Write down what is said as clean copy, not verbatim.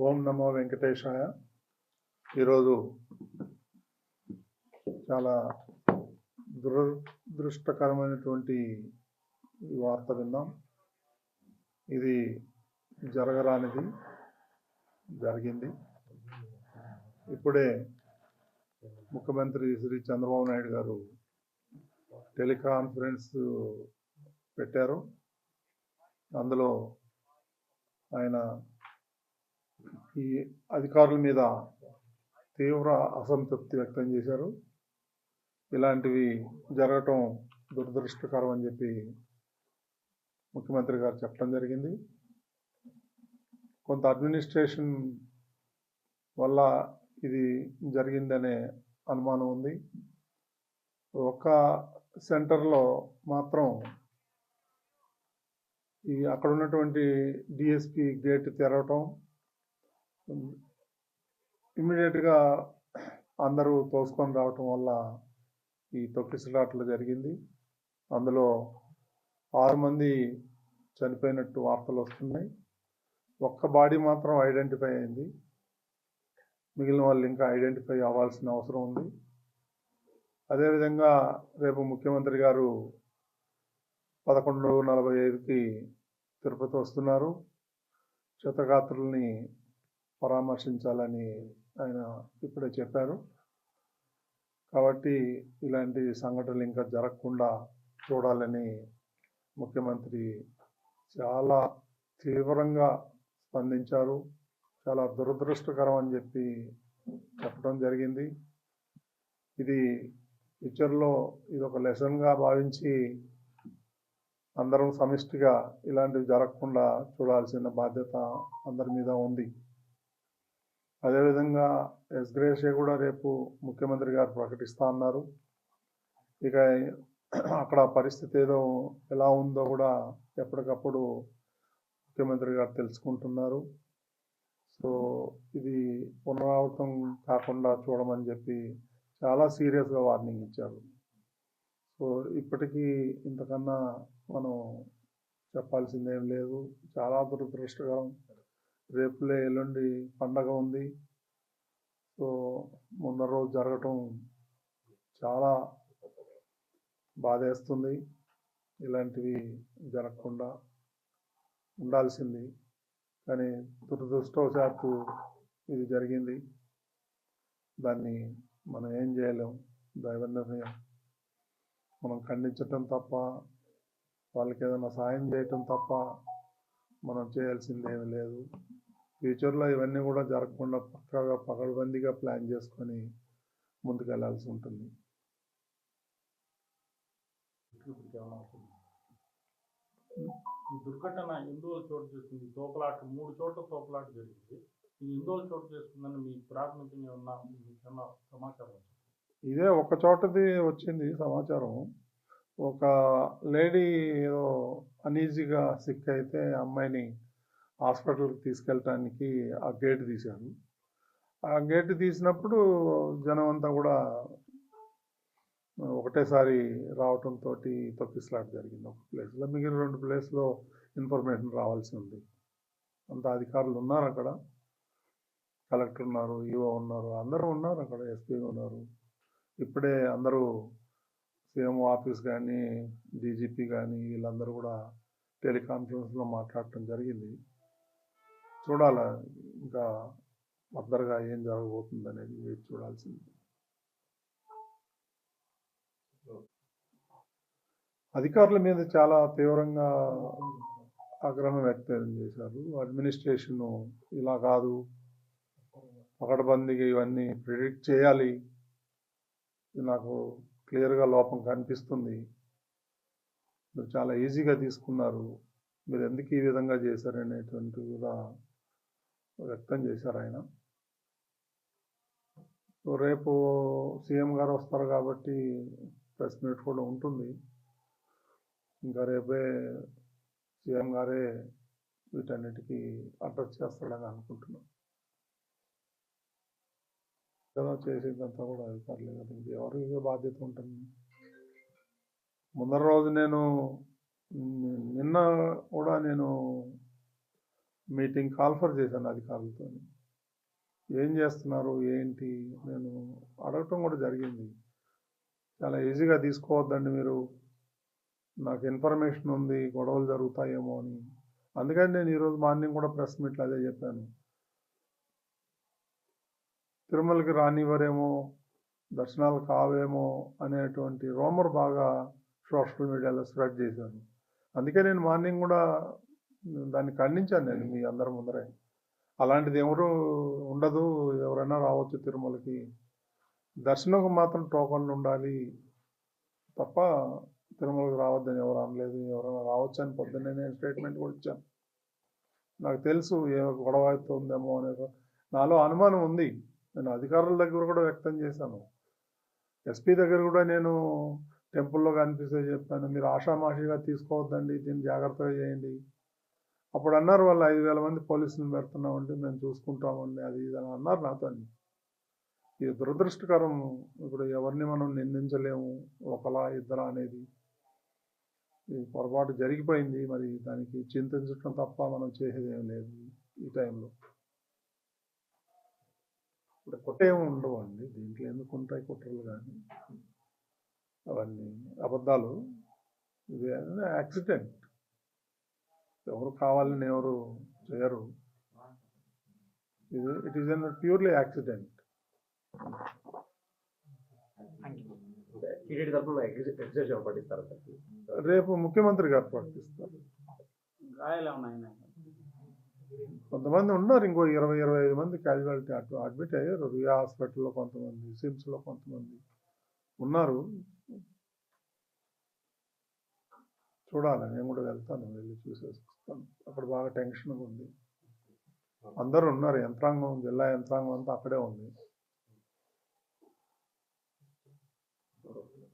ఓం నమో వెంకటేశాయ. ఈరోజు చాలా దురదృష్టకరమైనటువంటి ఈ వార్త విన్నాం. ఇది జరగరానిది జరిగింది. ఇప్పుడే ముఖ్యమంత్రి శ్రీ చంద్రబాబు నాయుడు గారు టెలికాన్ఫరెన్స్ పెట్టారు. అందులో ఆయన ఈ అధికారుల మీద తీవ్ర అసంతృప్తి వ్యక్తం చేశారు. ఇలాంటివి జరగటం దురదృష్టకరం అని చెప్పి ముఖ్యమంత్రి గారు చెప్పడం జరిగింది. కొంత అడ్మినిస్ట్రేషన్ వల్ల ఇది జరిగిందనే అనుమానం ఉంది. ఒక సెంటర్లో మాత్రం అక్కడ ఉన్నటువంటి డిఎస్పి గేట్ తెరవటం, ఇమ్మీడియట్గా అందరూ తోసుకొని రావటం వల్ల ఈ తొక్కిసలాట్లు జరిగింది. అందులో 6 మంది చనిపోయినట్టు వార్తలు వస్తున్నాయి. ఒక్క బాడీ మాత్రం ఐడెంటిఫై అయింది. మిగిలిన వాళ్ళు ఇంకా ఐడెంటిఫై అవ్వాల్సిన అవసరం ఉంది. అదేవిధంగా రేపు ముఖ్యమంత్రి గారు 11:45కి తిరుపతి వస్తున్నారు. క్షతగాత్రుల్ని పరామర్శించాలని ఆయన ఇప్పుడే చెప్పారు. కాబట్టి ఇలాంటి సంఘటనలు ఇంకా జరగకుండా చూడాలని ముఖ్యమంత్రి చాలా తీవ్రంగా స్పందించారు. చాలా దురదృష్టకరం అని చెప్పి చెప్పడం జరిగింది. ఇది ఫ్యూచర్లో ఇది ఒక లెసన్గా భావించి అందరం సమిష్టిగా ఇలాంటివి జరగకుండా చూడాల్సిన బాధ్యత అందరి మీద ఉంది. అదేవిధంగా ఎస్గ్రేషియా కూడా రేపు ముఖ్యమంత్రి గారు ప్రకటిస్తా అన్నారు. ఇక అక్కడ పరిస్థితి ఎలా ఉందో కూడా ఎప్పటికప్పుడు ముఖ్యమంత్రి గారు తెలుసుకుంటున్నారు. సో ఇది పునరావృతం కాకుండా చూడమని చెప్పి చాలా సీరియస్గా వార్నింగ్ ఇచ్చారు. సో ఇప్పటికీ ఇంతకన్నా మనం చెప్పాల్సిందేం లేదు. చాలా దురదృష్టకరం. రేపులే ఎల్లుండి పండగ ఉంది. సో ముందర రోజు జరగటం చాలా బాధేస్తుంది. ఇలాంటివి జరగకుండా ఉండాల్సింది, కానీ దురదృష్టవశాత్తు ఇది జరిగింది. దాన్ని మనం ఏం చేయలేం. దైవ నిర్ణయం. మనం ఖండించటం తప్ప, వాళ్ళకి ఏదైనా సాయం చేయటం తప్ప మనం చేయాల్సింది ఏమీ లేదు. ఫ్యూచర్లో ఇవన్నీ కూడా జరగకుండా పక్కాగా పకడ్బందీగా ప్లాన్ చేసుకొని ముందుకెళ్లాల్సి ఉంటుంది. ఈ దుర్ఘటన ఎందువల్ల చోటు చేసుకుంది? తోపులాట 3 చోట్ల తోపులాట జరిగింది. ఈ ఎందువల్ల చోటు చేసుకుందని మీ ప్రాథమికంగా ఉన్న సమాచారం? ఇదే ఒక చోటది వచ్చింది సమాచారం. ఒక లేడీ ఏదో అనీజీగా సిక్ అయితే అమ్మాయిని హాస్పిటల్కి తీసుకెళ్ళటానికి ఆ గేట్ తీశారు. ఆ గేట్ తీసినప్పుడు జనం అంతా కూడా ఒకటేసారి రావటంతో తొక్కిసలాట జరిగింది ఒక ప్లేస్లో. మిగిలిన 2 ప్లేస్లో ఇన్ఫర్మేషన్ రావాల్సి ఉంది. అంత అధికారులు ఉన్నారు అక్కడ. కలెక్టర్ ఉన్నారు, ఈఓ ఉన్నారు, అందరూ ఉన్నారు అక్కడ, ఎస్పీ ఉన్నారు. ఇప్పుడే అందరూ సీఎం ఆఫీస్ కానీ డీజీపీ కానీ వీళ్ళందరూ కూడా టెలికాన్ఫరెన్స్లో మాట్లాడటం జరిగింది. చూడాల ఇంకా ఫర్దర్గా ఏం జరగబోతుంది అనేది వేచి చూడాల్సింది. అధికారుల మీద చాలా తీవ్రంగా ఆగ్రహం వ్యక్తం చేశారు. అడ్మినిస్ట్రేషన్ ఇలా కాదు, పకడ్బందీగా ఇవన్నీ ప్రిడిక్ట్ చేయాలి, నాకు క్లియర్గా లోపం కనిపిస్తుంది, మీరు చాలా ఈజీగా తీసుకున్నారు, మీరు ఎందుకు ఈ విధంగా చేశారనేటువంటి కూడా వ్యక్తం చేశారు ఆయన. రేపు సీఎం గారు వస్తారు కాబట్టి ప్రెస్ మీట్ కూడా ఉంటుంది. ఇంకా రేపే సీఎం గారే వీటన్నిటికీ అడ్రస్ చేస్తాడని అనుకుంటున్నాం. కదా చేసేదంతా కూడా అధికారులే కదా, ఎవరికి బాధ్యత ఉంటుంది. ముందర రోజు నిన్న కూడా నేను మీటింగ్ కాల్ఫర్ చేశాను అధికారులతో. ఏం చేస్తున్నారు ఏంటి నేను అడగటం కూడా జరిగింది. చాలా ఈజీగా తీసుకోవద్దండి మీరు, నాకు ఇన్ఫర్మేషన్ ఉంది గొడవలు జరుగుతాయేమో అని. అందుకని నేను ఈరోజు మార్నింగ్ కూడా ప్రెస్ మీట్లో అదే చెప్పాను. తిరుమలకి రానివ్వరేమో, దర్శనాలు కావేమో అనేటువంటి రూమర్ బాగా సోషల్ మీడియాలో స్ప్రెడ్ చేశాను. అందుకే నేను మార్నింగ్ కూడా దాన్ని ఖండించాను నేను మీ అందరి ముందరే. అలాంటిది ఎవరు ఉండదు, ఎవరైనా రావచ్చు తిరుమలకి, దర్శనంకు మాత్రం టోకన్లు ఉండాలి తప్ప తిరుమలకి రావద్దని ఎవరు అనలేదు. ఎవరైనా రావచ్చు అని పొద్దున్నే నేను స్టేట్మెంట్ కూడా ఇచ్చాను. నాకు తెలుసు ఏ గొడవ అవుతుందేమో అనేది నాలో అనుమానం ఉంది. నేను అధికారుల దగ్గర కూడా వ్యక్తం చేశాను. ఎస్పీ దగ్గర కూడా నేను టెంపుల్లో కనిపిస్తే చెప్పాను, మీరు ఆషామాషిగా తీసుకోవద్దండి, దీన్ని జాగ్రత్తగా చేయండి. అప్పుడు అన్నారు వాళ్ళు 5,000 మంది పోలీసులను పెడుతున్నామండి, మేము చూసుకుంటామండి, అది ఇది అని అన్నారు నాతో. ఇది దురదృష్టకరం. ఇప్పుడు ఎవరిని మనం నిందించలేము, ఒకలా ఇద్దరా అనేది. ఈ పొరపాటు జరిగిపోయింది, మరి దానికి చింతించడం తప్ప మనం చేసేది ఏం లేదు ఈ టైంలో. ఇప్పుడు కుట్రేమి ఉండవు అండి దీంట్లో, ఎందుకు ఉంటాయి కుట్రలు కానీ అవన్నీ అబద్ధాలు. ఇది యాక్సిడెంట్, ఎవరు కావాలని ఎవరు చేయరు. It is an purely accident. TTD తరఫున ఎగ్జిబిషన్ పట్టిస్తారు రేపు ముఖ్యమంత్రి గారు ప్రకటిస్తారు. గాయాలు ఏమన్నా? కొంతమంది ఉన్నారు, ఇంకో 20-25 మంది క్యాజువాలిటీ అడ్మిట్ అయ్యారు. రియా హాస్పిటల్లో కొంతమంది, సిమ్స్లో కొంతమంది ఉన్నారు. చూడాలి, నేను కూడా వెళ్తాను, వెళ్ళి చూసేస్తాను. అక్కడ బాగా టెన్షన్గా ఉంది, అందరూ ఉన్నారు, యంత్రాంగం, జిల్లా యంత్రాంగం అంతా అక్కడే ఉంది.